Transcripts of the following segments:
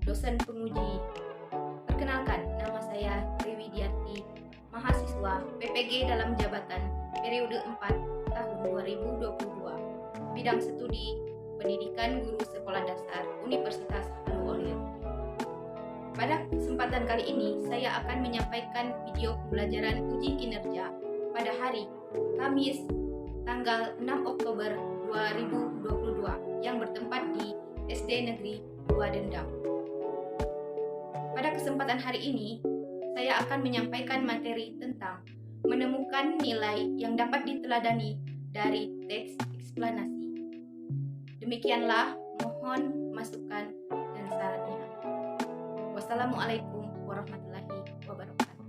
dosen penguji. Perkenalkan, nama saya Triwidiarti, mahasiswa PPG dalam jabatan periode 4 tahun 2022. Bidang studi Pendidikan Guru Sekolah Dasar Universitas Haluoleo. Pada kesempatan kali ini, saya akan menyampaikan video pembelajaran uji kinerja pada hari Kamis tanggal 6 Oktober 2022 yang bertempat di SD Negeri 2 Dendang. Pada kesempatan hari ini, saya akan menyampaikan materi tentang menemukan nilai yang dapat diteladani dari teks eksplanasi. Demikianlah, mohon masukan dan sarannya. Wassalamualaikum warahmatullahi wabarakatuh.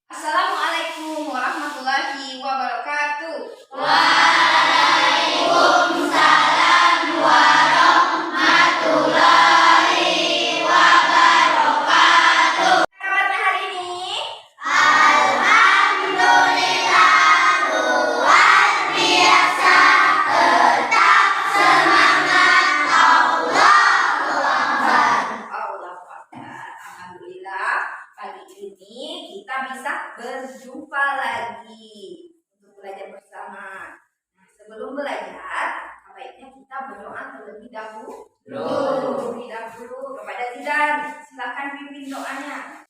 Assalamualaikum warahmatullahi wabarakatuh. Waalaikumsalam warahmatullahi wabarakatuh. Kabarnya hari ini? Alhamdulillah luar biasa. Tetap semangat. Allahu Akbar. Alhamdulillah, pagi ini kita bisa berjumpa lagi untuk belajar bersama. Nah, sebelum belajar, baiknya kita berdoa terlebih dahulu. Kepada Zidan, silakan pimpin doanya.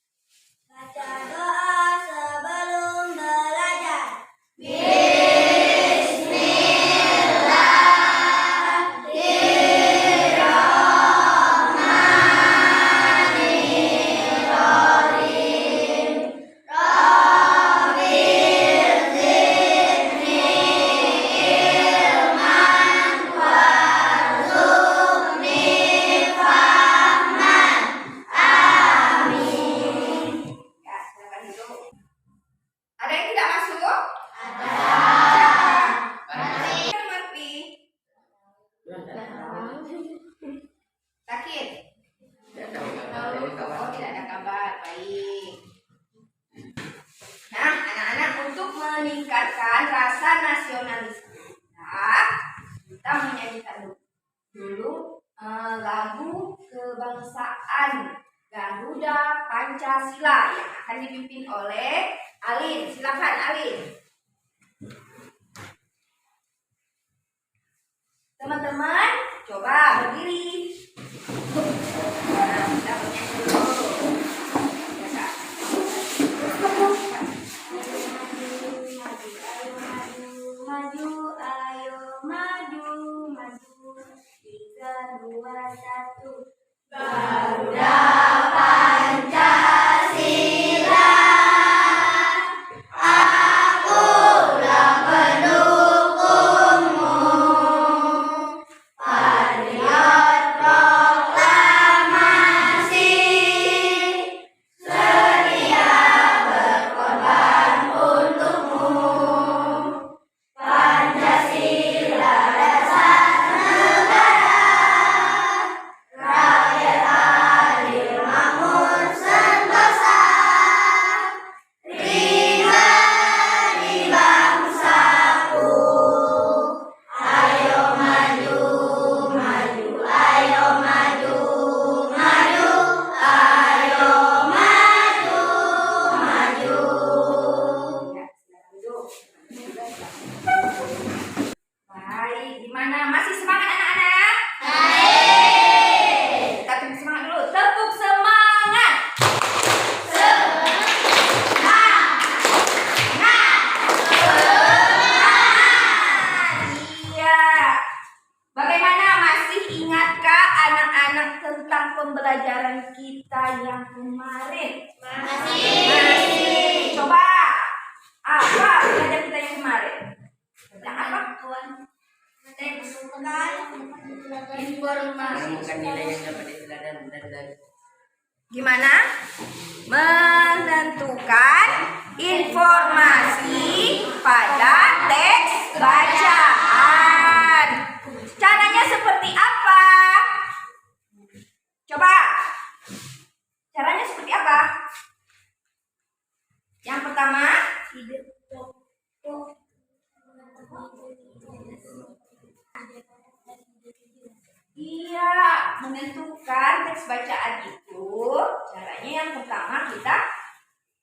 Baca doa sebelum belajar. Ya, silakan duduk. Ada yang tidak masuk? Yang Marfi? Sakit? Oh, tidak ada kabar. Baik. Nah, anak-anak, untuk meningkatkan rasa nasionalis kita menyanyikan dulu lagu kebangsaan Garuda Pancasila yang akan dipimpin oleh Alin. Silakan Alin. Teman-teman, coba berdiri. Nah, kita bernyanyi dulu. Ya, Kak. Maju, ayo maju, maju. 3, 2, 1. Garuda Pancasila, akulah pendukungmu. Patriot proklamasi, sedia berkorban untukmu. Pancasila dasar negara, rakyat adil makmur sentosa, terima di bangsaku. Ayo maju, maju, ayo maju, maju, ayo maju, maju. Ya, silakan duduk. Baik, gimana? Masih semangat anak-anak? Kita tepuk semangat dulu. Tepuk semangat. Iya. Bagaimana, masih ingatkah anak-anak tentang pembelajaran kita yang kemarin? Masih. Coba. Apa pelajaran kita yang kemarin? Tentang apa? Teks informasi menemukan nilai yang dapat diteladani. Gimana? menentukan informasi pada teks bacaan. Caranya seperti apa? Coba. Caranya seperti apa? Yang pertama, iya, menentukan teks bacaan itu caranya yang pertama kita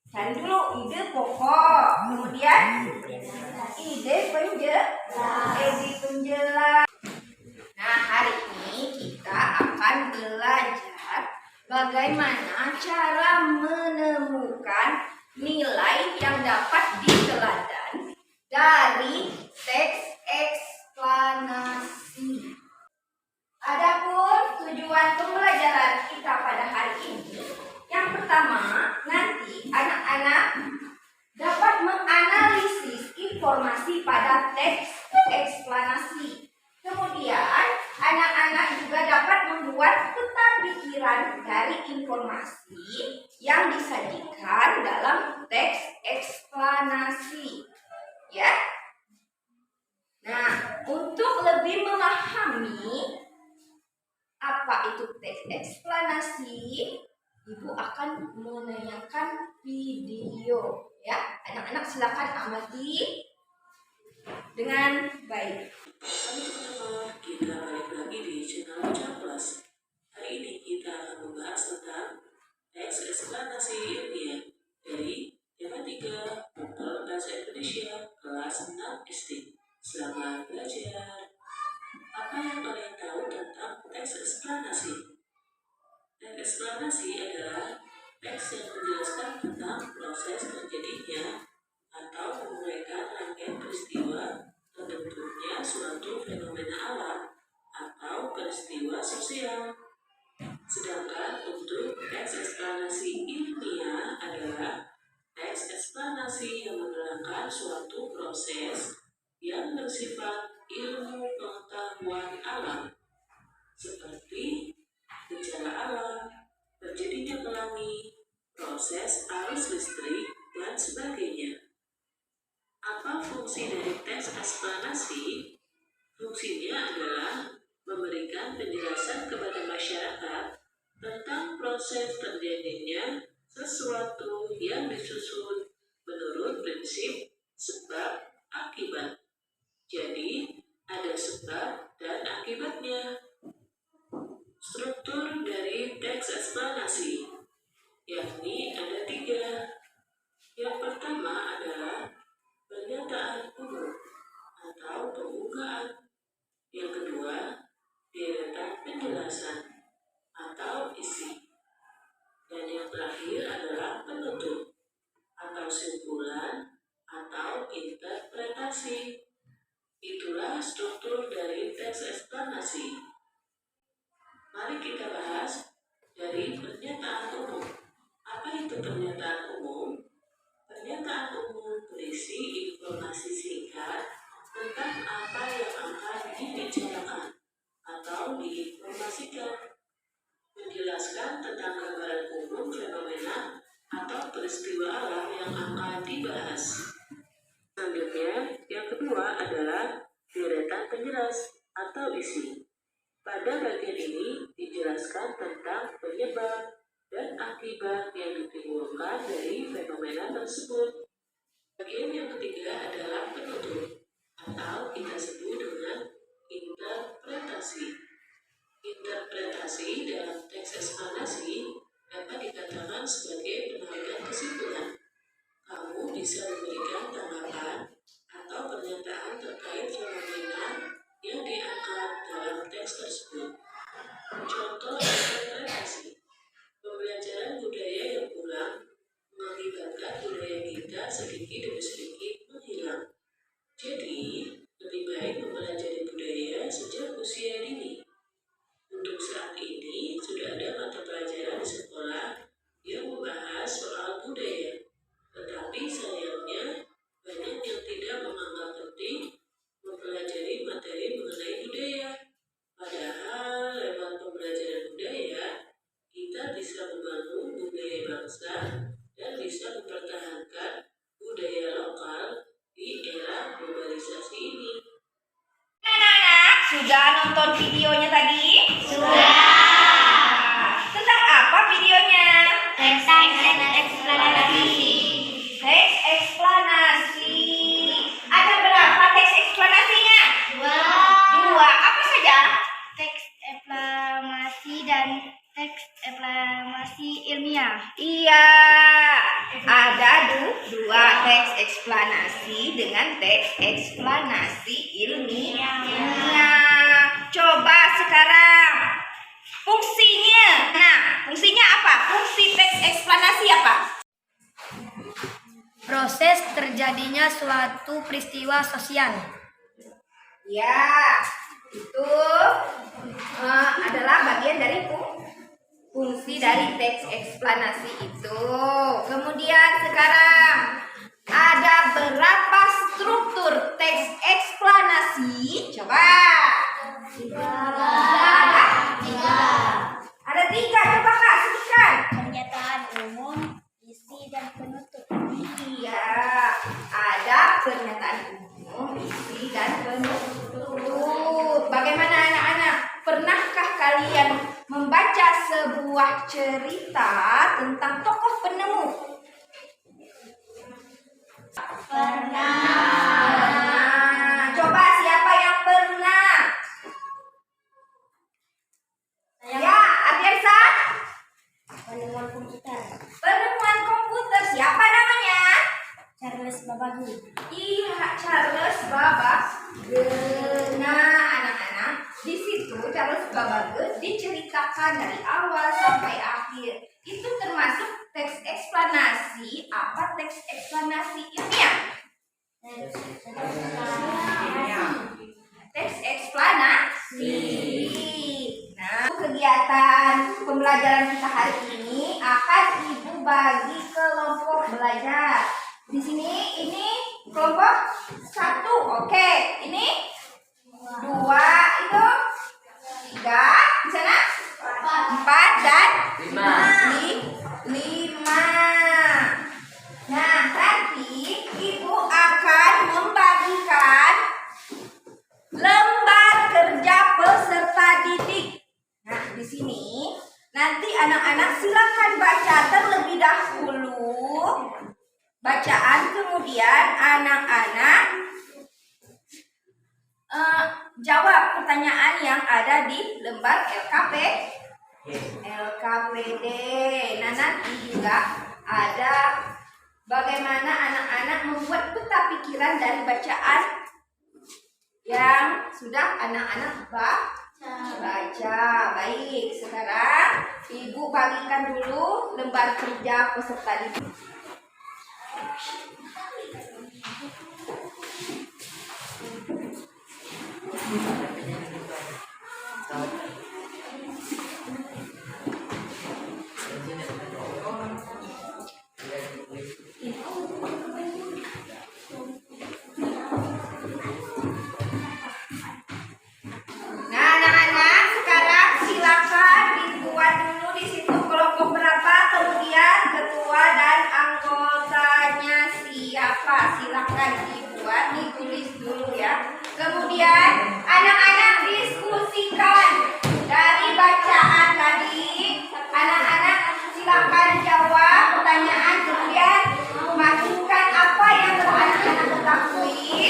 cari dulu ide pokok, kemudian ide penjelas. Nah, hari ini kita akan belajar bagaimana cara menemukan nilai yang dapat diteladan dari teks eksplanasi. Adapun tujuan pembelajaran kita pada hari ini, yang pertama, nanti anak-anak dapat menganalisis informasi pada teks eksplanasi. Kemudian, anak-anak juga dapat membuat peta pikiran dari informasi yang disajikan dalam teks eksplanasi. Ya. Nah, untuk lebih memahami apa itu teks eksplanasi, Ibu akan menayangkan video. Ya, anak-anak silakan amati dengan baik. Pertama, kita balik lagi di channel Caplas. Hari ini kita akan membahas tentang teks eksplanasi ilmiah dari tema 3 Buku Bahasa Indonesia kelas 6 SD. Selamat belajar. Apa yang kalian tahu tentang teks eksplanasi? Teks eksplanasi adalah teks yang menjelaskan tentang proses terjadinya atau menguraikan rangkaian peristiwa terbentuknya suatu fenomena alam atau peristiwa sosial. Sedangkan untuk teks eksplanasi ilmiah adalah teks eksplanasi yang menerangkan suatu proses yang bersifat ilmu pengetahuan alam, seperti bencana alam, terjadinya pelangi, proses arus listrik, dan sebagainya. Apa fungsi dari teks eksplanasi? Fungsinya adalah memberikan penjelasan kepada masyarakat tentang proses terjadinya sesuatu yang disusun menurut prinsip sebab akibat. Jadi, ada sebab dan akibatnya. Struktur dari teks eksplanasi, yakni ada 3. Yang pertama adalah pernyataan umum atau pembukaan. Yang kedua, deretan penjelasan atau isi. Dan yang terakhir adalah penutup atau simpulan atau interpretasi. Itulah struktur dari teks eksplanasi. Mari kita bahas dari pernyataan umum. Apa itu pernyataan umum? Pernyataan umum berisi informasi singkat tentang apa yang akan dibicarakan atau diinformasikan, menjelaskan tentang gambaran umum fenomena atau peristiwa alam yang akan dibahas. Selanjutnya, yang kedua adalah deretan penjelas atau isi. Pada bagian ini dijelaskan tentang penyebab dan akibat yang ditimbulkan dari fenomena tersebut. Bagian yang ketiga adalah penutup atau kita sebut dengan interpretasi. Interpretasi dalam teks eksplanasi dapat dikatakan sebagai penarikan kesimpulan. Kamu bisa memberikan tanggapan atau pernyataan terkait fenomena yang diangkat dalam teks tersebut. Contoh interpretasi. Pembelajaran budaya yang kurang mengakibatkan budaya kita sedikit demi sedikit menghilang. Jadi, lebih baik mempelajari budaya sejak usia dini. Untuk saat ini, sudah ada mata pelajaran di sekolah yang membahas soal budaya. Tetapi sayangnya, banyak yang tidak menganggap penting mempelajari materi mengenai budaya. Padahal, lewat pembelajaran budaya, kita bisa membangun budaya bangsa Teks eksplanasi. Ada berapa teks eksplanasinya? Dua. Apa saja? Teks eksplanasi dan teks eksplanasi ilmiah. Iya, ada dua teks eksplanasi dengan teks eksplanasi ilmiah. Coba sekarang fungsinya. Nah, fungsinya apa? Fungsi teks eksplanasi apa? Proses terjadinya suatu peristiwa sosial. Ya, itu adalah bagian dari fungsi dari teks eksplanasi itu. Kemudian sekarang ada berapa struktur teks eksplanasi? Coba. Ada tiga. Coba Kak sebutkan. Pernyataan umum, isi dan penutup. Iya, ada pernyataan umum, isi dan penutup. Bagaimana anak-anak? Pernahkah kalian membaca sebuah cerita tentang tokoh penemu? Pernah. Coba siapa yang pernah? Ya, Adirsa. Penemuan komputer. Penemuan komputer. Siapa namanya? Charles Babbage. Iya, Charles Babbage. Nah, anak-anak, di situ Charles Babbage diceritakan dari awal sampai akhir. Itu termasuk teks eksplanasi. Apa teks eksplanasi ilmiah? Teks eksplanasi. Nah, kegiatan pembelajaran kita hari ini akan Ibu bagi kelompok belajar. Di sini ini kelompok 1, oke. Ini 2, itu 3, di sana 4 dan 5. Nah, nanti Ibu akan membagikan lembar kerja peserta didik. Nah, di sini nanti anak-anak silakan baca terlebih dahulu bacaan, kemudian anak-anak jawab pertanyaan yang ada di lembar LKPD. Nah, nanti juga ada bagaimana anak-anak membuat peta pikiran dari bacaan yang sudah anak-anak baca. Baik, sekarang Ibu bagikan dulu lembar kerja peserta didik. Nah, anak-anak, sekarang silakan dibuat dulu di situ kelompok berapa, kemudian ketua dan anggotanya siapa. Silakan dibuat, ditulis dulu ya. Kemudian anak-anak diskusikan dari bacaan tadi. Anak-anak silakan jawab pertanyaan, kemudian masukkan apa yang anak-anak ketahui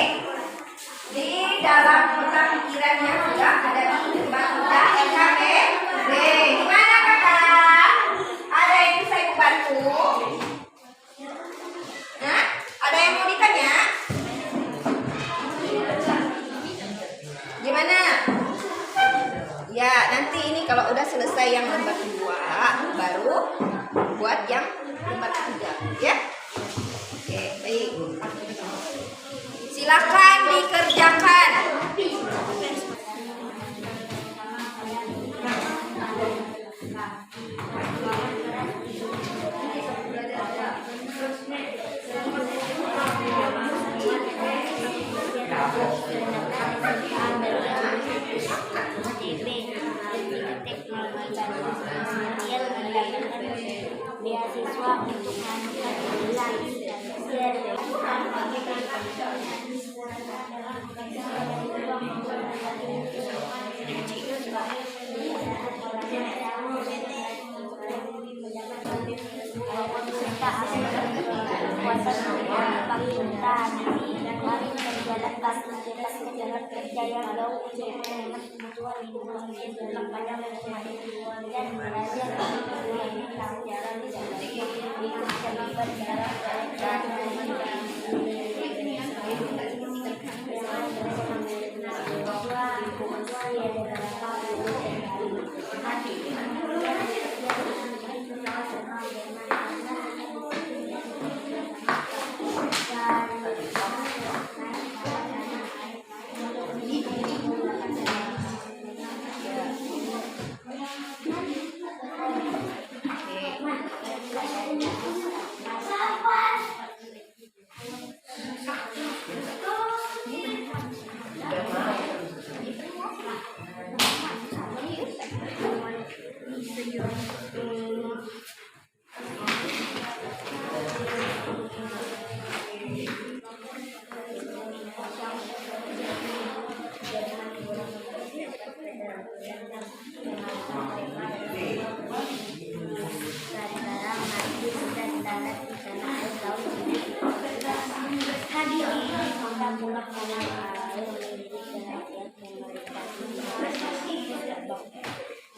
di dalam peta pikiran yang sudah ada di lembar kerja LKPD. Gimana kakak? Ada yang bisa Ibu bantu? Nah, ada yang mau ditanya? Gimana? Ya, nanti ini kalau udah selesai yang lembar 2, baru buat yang lembar 3, ya? Oke, baik. Silakan dikerjakan. Beasiswa untuk anak dan beserta kekuatan Pak Intan. Mari berjalan kaki kita ke jalan kerja yang jauh untuk mengemas kebutuhan Indonesia dalam pada masing-masing dan belajar untuk tahu jalan ikut terlibat dalam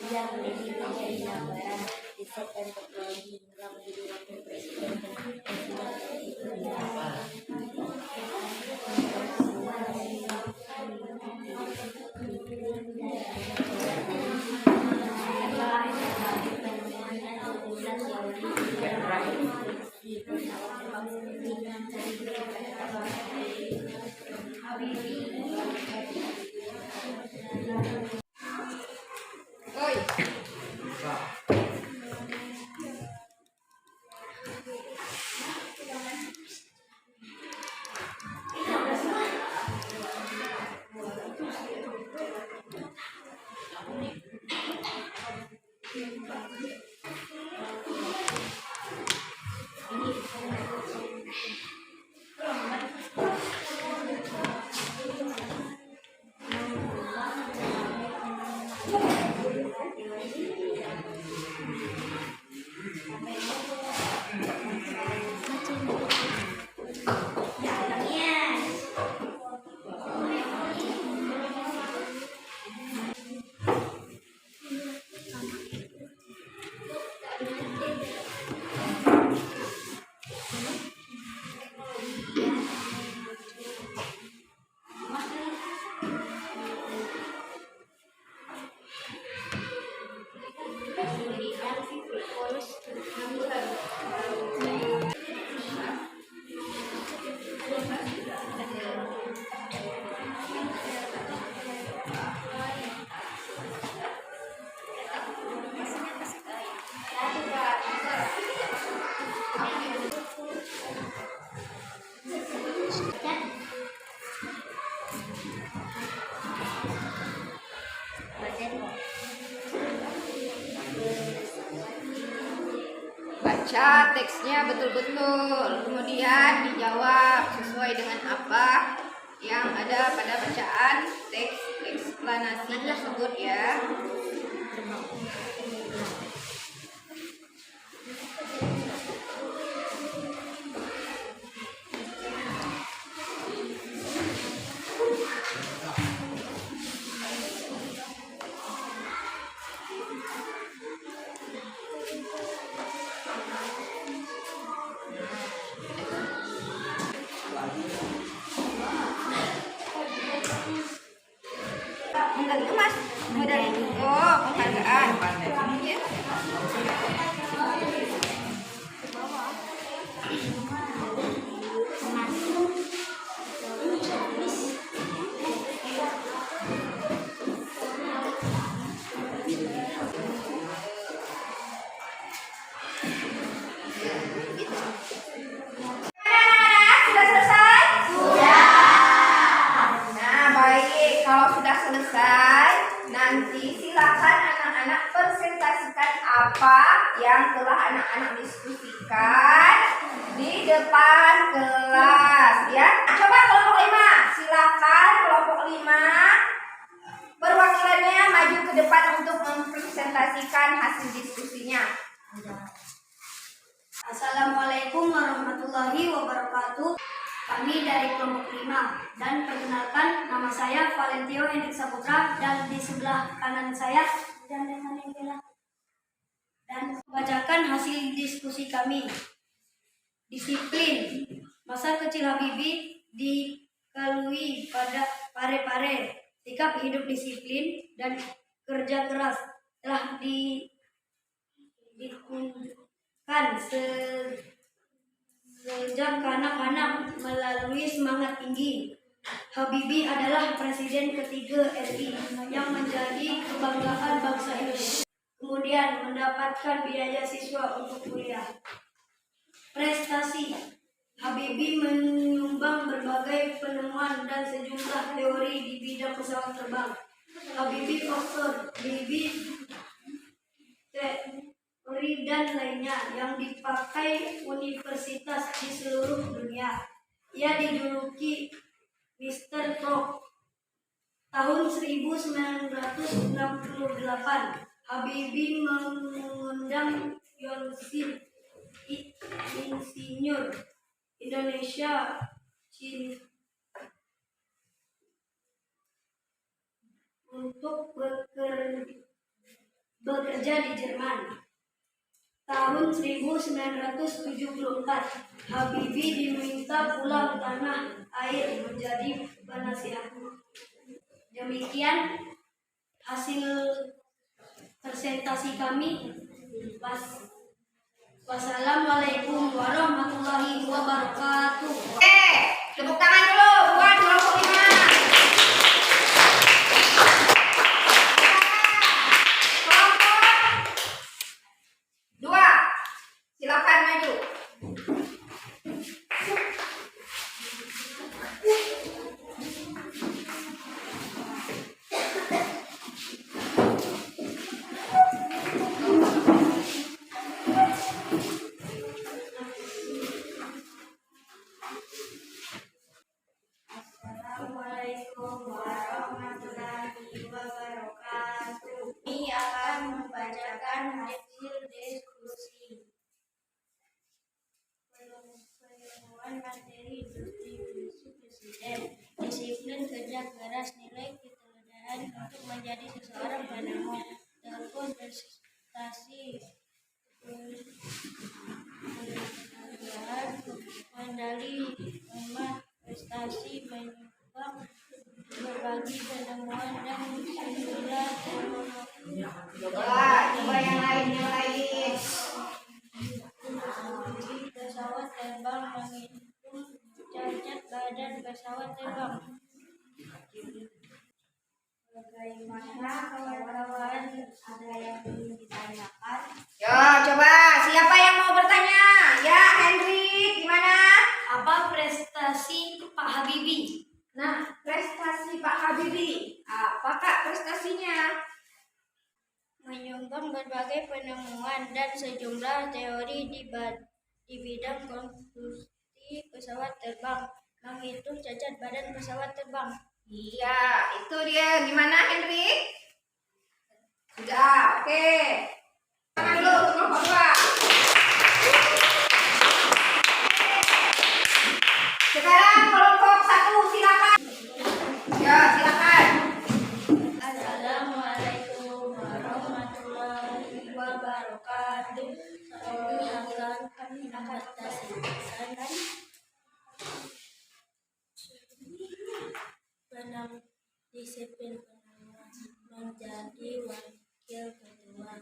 yang lebih menjadi gambaran riset dan teknologi hingga menjadi wakil presiden dan baca teksnya betul-betul, kemudian dijawab sesuai dengan apa yang ada pada bacaan teks eksplanasi tersebut ya. Enggak dikemas, modal itu. Oh, penghargaan. Sudah selesai? Sudah. Nah, baik. Kalau sudah selesai, nanti silakan anak-anak presentasikan apa yang telah anak-anak diskusikan di depan kelas ya. Coba kelompok 5, silakan kelompok 5 perwakilannya maju ke depan untuk mempresentasikan hasil diskusinya. Assalamualaikum warahmatullahi wabarakatuh. Kami dari kelompok 5 dan perkenalkan, nama saya Valentio Hendrik Saputra dan di sebelah kanan saya dan bacakan hasil diskusi kami. Disiplin. Masa kecil Habibie dikalui pada pare-pare. Sikap hidup disiplin dan kerja keras telah ditunjukkan sejak kanak-kanak melalui semangat tinggi. Habibie adalah presiden ketiga RI yang menjadi kebanggaan bangsa Indonesia. Kemudian mendapatkan biaya siswa untuk kuliah. Prestasi. Habibie menyumbang berbagai penemuan dan sejumlah teori di bidang pesawat terbang. Habibie author teori dan lainnya yang dipakai universitas di seluruh dunia. Ia dijuluki Mr. Frog. Tahun 1968, Habibie mengundang Insinyur Indonesia untuk bekerja di Jerman. Tahun 1974, Habibie diminta pulang tanah air menjadi penasihat. Demikian hasil presentasi kami. Wassalamualaikum warahmatullahi wabarakatuh. Tepuk tangan dulu buat kelompok 5. Kelompok 2, silakan maju. Assalamualaikum warahmatullahi wabarakatuh. Kami akan membacakan hasil diskusi. Penemuan materi distribusi presiden. Disiplin, kerja keras, nilai keteladanan untuk menjadi seseorang penemu. Tekun, prestasi, medali emas, prestasi, menyumbang berbagi penemuan dan sejumlah teknologi. Coba yang lain. Pesawat terbang menghitung cacat badan pesawat terbang. Bagaimana kawan-kawan, ada yang ingin ditanyakan? Yo, coba siapa yang mau bertanya? Ya, Hendrik, gimana? Apa prestasi Pak Habibie? Nah, prestasi Pak Habibie. Apa Kak prestasinya? Menyumbang berbagai penemuan dan sejumlah teori di bidang konstruksi pesawat terbang, menghitung cacat badan pesawat terbang. Iya, itu dia. Gimana, Hendrik? Sudah, oke. Tangan dulu, kelompok 2. Sekarang kelompok 1, silakan. Ya, silakan. Assalamualaikum warahmatullahi wabarakatuh. Kami akan presentasikan disiplin penemuan menjadi wakil ketua,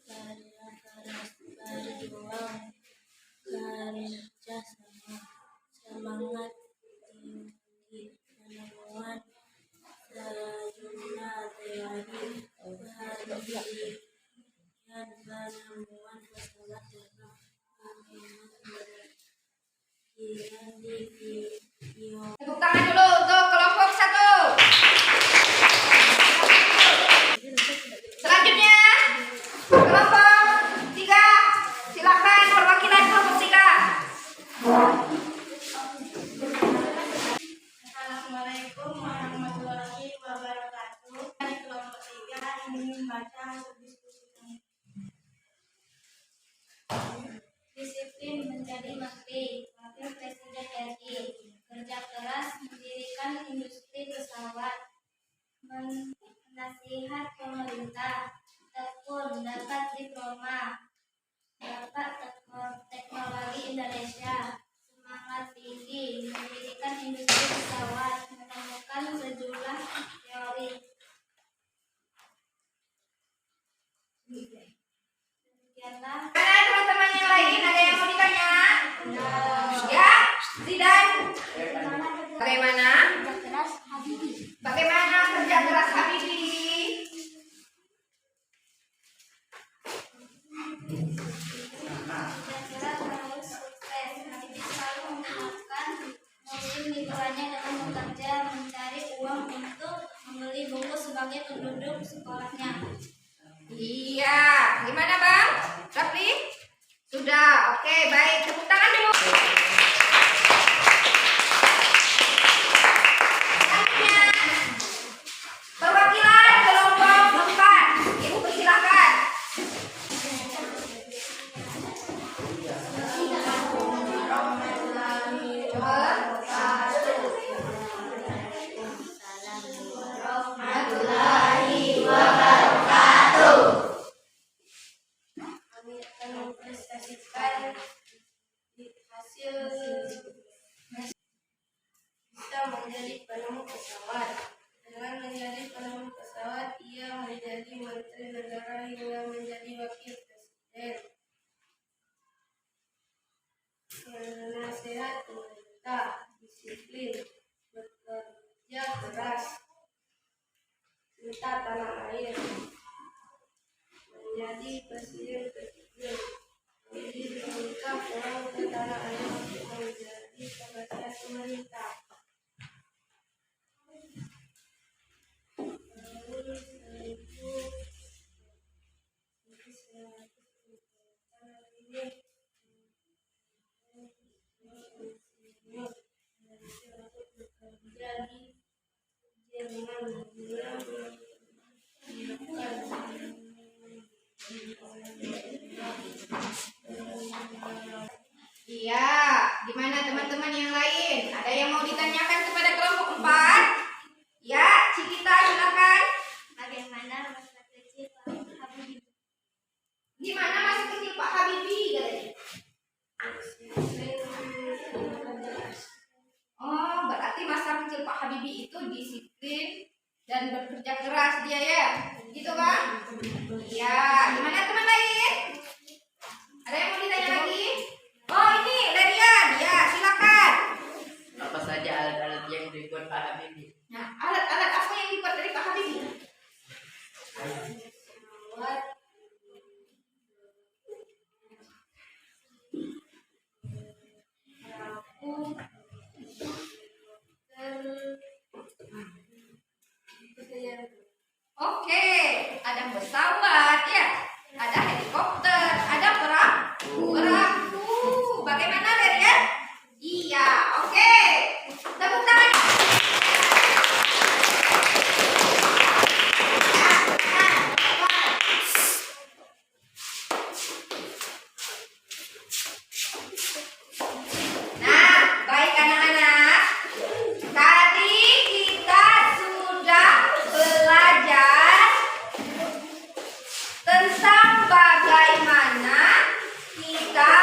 karya keras berjuang, kerja sama, semangat tinggi, penemuan sejumlah teori dan penemuan pesawat terbang, pengambilan di video. Tepuk tangan dulu untuk kelompok 1. Selanjutnya, kelompok 3. Silakan perwakilan kelompok 3. Assalamualaikum warahmatullahi wabarakatuh. Dari kelompok 3 ingin membaca hasil diskusi kami. Disiplin Menteri, Wakil Presiden RI, kerja keras mendirikan industri pesawat, menasihat pemerintah, tekun, dapat diploma, dapat teknologi Indonesia, semangat tinggi, mendirikan industri pesawat, menemukan sejumlah teori. Demikianlah. Mana teman-teman yang lain ada yang mau ditanya? Ya, Zidan. Bagaimana? Kerja keras Habibie. Bagaimana kerja keras Habibie? Kerja keras harus sukses. Habibie selalu menggunakan mobil minivannya dengan bekerja mencari uang untuk membeli buku sebagai penduduk sekolahnya. Iya, gimana Bang? Rafli? Sudah, oke, baik. Tepuk tangan dulu. Selanjutnya, perwakilan kelompok 4. Ibu persilakan. Kami akan mempresentasikan hasil bisa menjadi penemu pesawat. Dengan menjadi penemu pesawat, ia menjadi menteri negara hingga menjadi wakil presiden. Menasihat pemerintah, disiplin, bekerja keras, cinta tanah air, menjadi presiden ketiga. Habibie menikah pulang ke tanah air untuk menjadi perhatian pemerintah. Jadi Jerman Iya, gimana teman-teman yang lain? Ada yang mau ditanyakan kepada kelompok 4? Ya, Cikita silakan. bagaimana masa kecil Pak Habibie? Gimana masa kecil Pak Habibie katanya? Oh, berarti masa kecil Pak Habibie itu disiplin dan bekerja keras dia ya? Gitu Bang? Iya, gimana teman lain? Ada yang mau ditanya lagi? Oh ini, Lerian, ya silakan. Apa saja alat-alat yang dibuat Pak Habibie? Nah, alat-alat apa yang dibuat dari Pak Habibie? Oke, ada pesawat ya, ada helikopter, ada perahu. Bagaimana Lerian? Iya, oke. Tepuk tangan. Nah, baik anak-anak. Tadi kita sudah belajar tentang bagaimana kita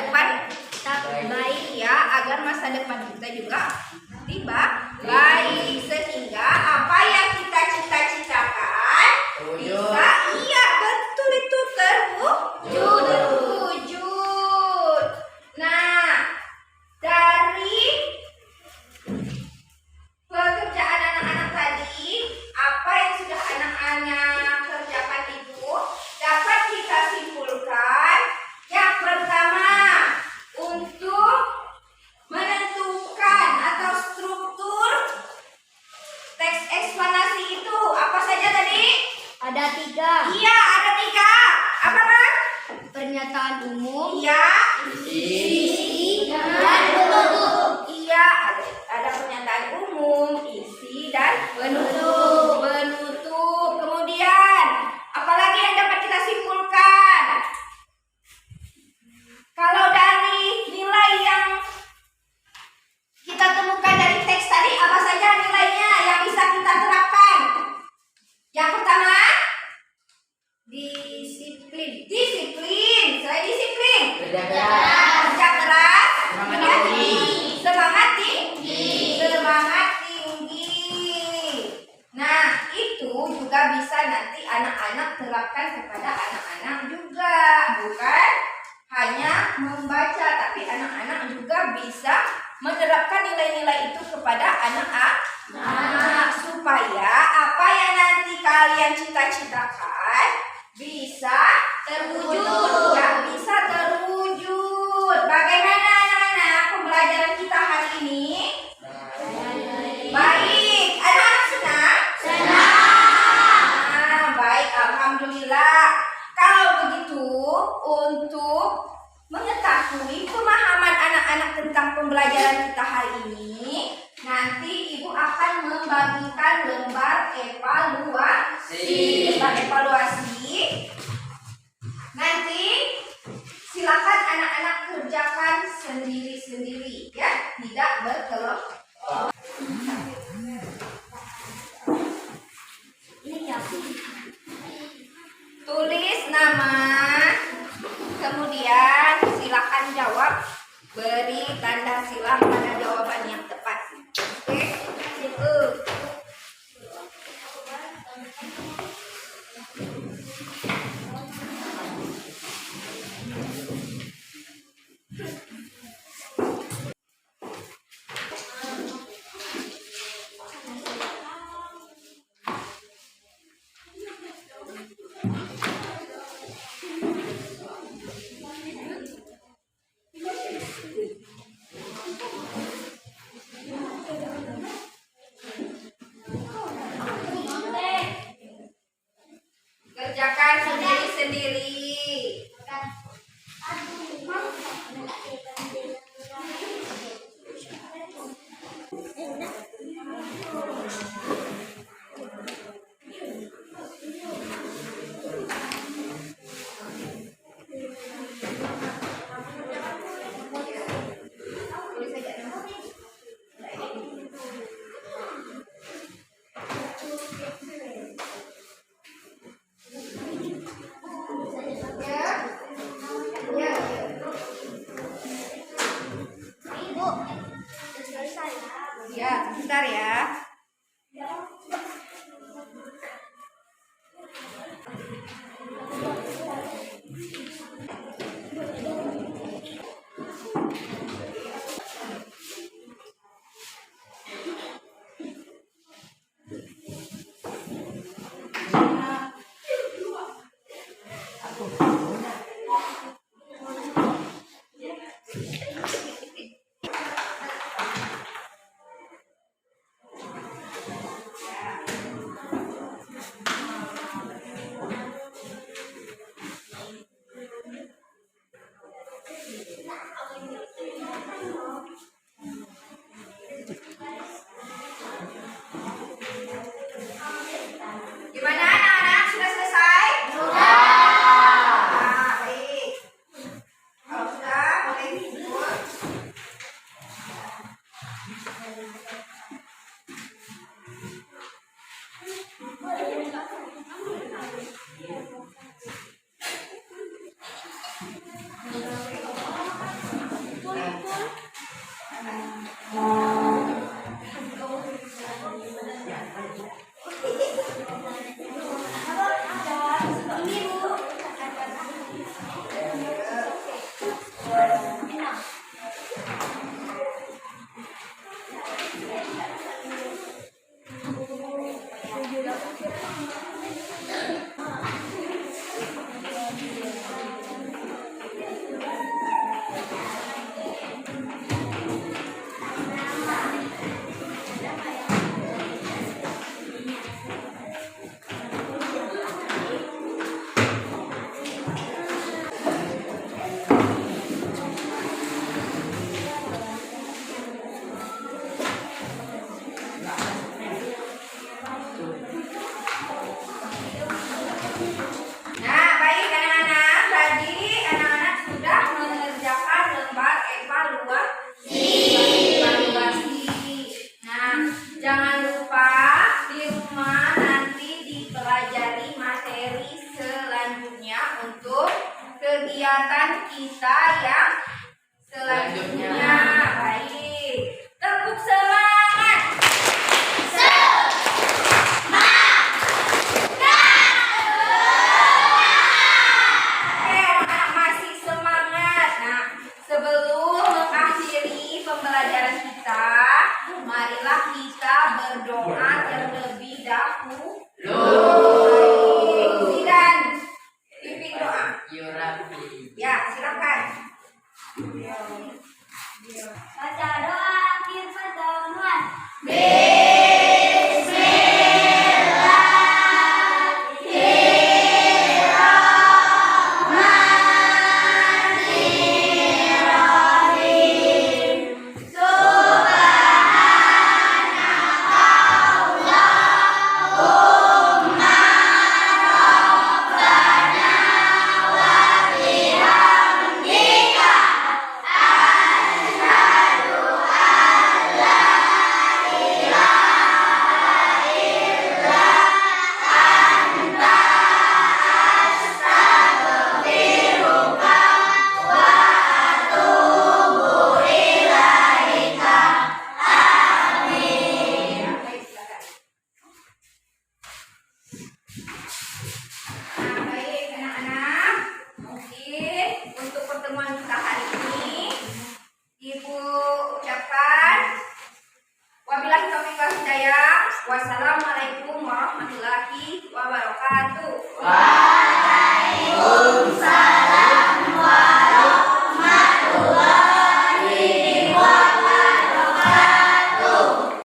depan baik ya, agar masa depan kita juga tiba baik, sehingga apa yang kita cita-citakan bisa, iya betul itu, terwujud. Nah, dari pekerjaan anak-anak tadi, apa yang sudah anak-anak kerjakan itu dapat kita simpulkan. Yang pertama, untuk menentukan atau struktur teks eksplanasi itu apa saja tadi? Ada 3. Iya, ada 3. Apa Bang? Pernyataan umum, Iya. isi, Iya. dan penutup. Iya, ada pernyataan umum, isi dan penutup. Kemudian, apalagi yang dapat kita simpulkan? Kalau dari nilai yang kita temukan dari teks tadi, apa saja nilainya yang bisa kita terapkan? Yang pertama, disiplin. Selain disiplin, Kerja keras. kerja keras, Semangat tinggi. semangat tinggi. Nah, itu juga bisa nanti anak-anak terapkan kepada anak-anak juga, bukan hanya membaca, tapi anak-anak juga bisa menerapkan nilai-nilai itu kepada anak-anak, supaya apa yang nanti kalian cita-citakan bisa terwujud, bisa terwujud. Bagaimana anak-anak pembelajaran kita hari ini? Baik, anak-anak senang? Senang. Baik, alhamdulillah. Kalau begitu, untuk mengetahui pemahaman anak-anak tentang pembelajaran kita hari ini, nanti Ibu akan membagikan lembar evaluasi. Nanti silakan anak-anak kerjakan sendiri-sendiri ya, tidak berkelompok. Tulis nama, kemudian silakan jawab, beri tanda silang pada jawaban yang tepat. Oke, itu. Kerjakan sendiri-sendiri. Tulis saja nama. Ya. Ibu, selesai. Ya, sebentar ya. Gimana anak-anak, sudah selesai? Sudah. Nah, baik. Kalau sudah, boleh tidur. Baca doa akhir pertemuan. Nah, baik anak-anak, mungkin untuk pertemuan kita hari ini, Ibu ucapkan wabillahi taufiq wal hidayah. Wassalamualaikum warahmatullahi wabarakatuh. Waalaikumsalam.